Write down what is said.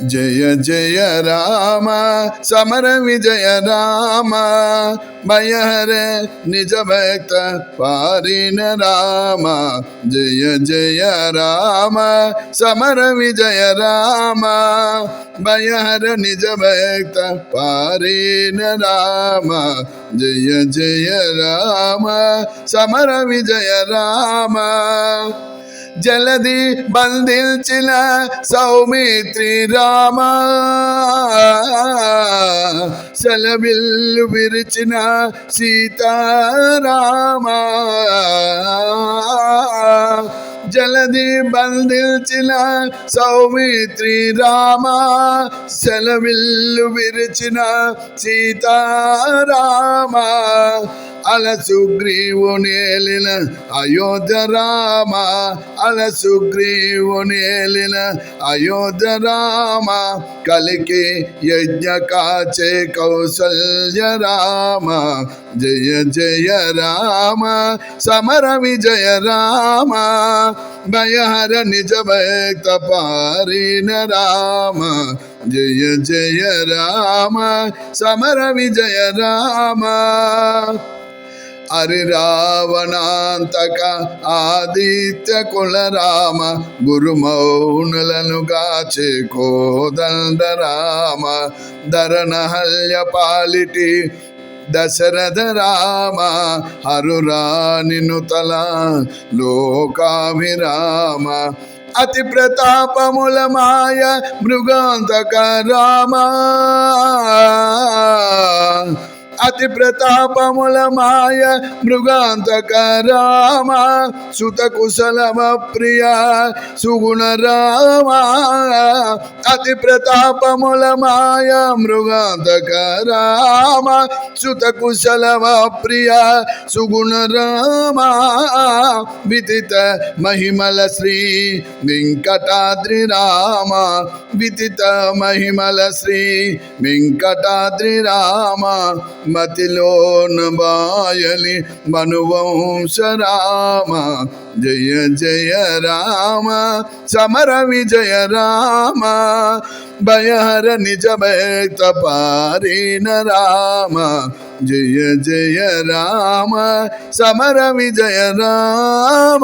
జయ జయ రామ సమర విజయ రామ భయహర నిజ భక్త పారిన రామ జయ జయ రామ సమర విజయ రామ భయహర నిజ భక్త పారిన రామ జయ జయ రామ సమర విజయ రామ జలది బంధించిన సౌమిత్రి రామ సెలవిల్లు విరిచిన సీతారామ జలది బంధించిన సౌమిత్రి రామ సెలవిల్లు విరిచిన సీతారామ అల సుగ్రీవునేలిన అయోధ్య రామ అల సుగ్రీవునేలిన అయోధ్య రామ కలికి యజ్ఞ కాచే కౌసల్య రామ జయ జయ రామ సమర విజయ రామ భయహర నిజ భక్త పారిన రామ జయ జయ రామ సమర విజయ రామ అరి రావణాంతక ఆదిత్య కుల రామ గురుమౌనులను గాచే కోదండ రామ ధరణహల్య పాలిటి దశరథ రామ హరురానిను తల లోకాభిరామ అతి ప్రతాపముల మాయ మృగాంతక రామ అతి ప్రతాపముల మాయ మృగాంతక రామ సుత కుశలమ ప్రియ సుగుణ రామ అతి ప్రతాపముల మాయ మృగాంతక రామ సుత కుశలమ ప్రియ సుగుణ రామ విదిత మహిమల శ్రీ వెంకటాద్రి రామ విదిత మహిమల శ్రీ వెంకటాద్రి రామ మతిలోన బాయలి మనువంశ రామ జయ జయ రామ సమర విజయ రామ భయహర నిజ భక్త పారిన రామ జయ జయ రామ సమర విజయ రామ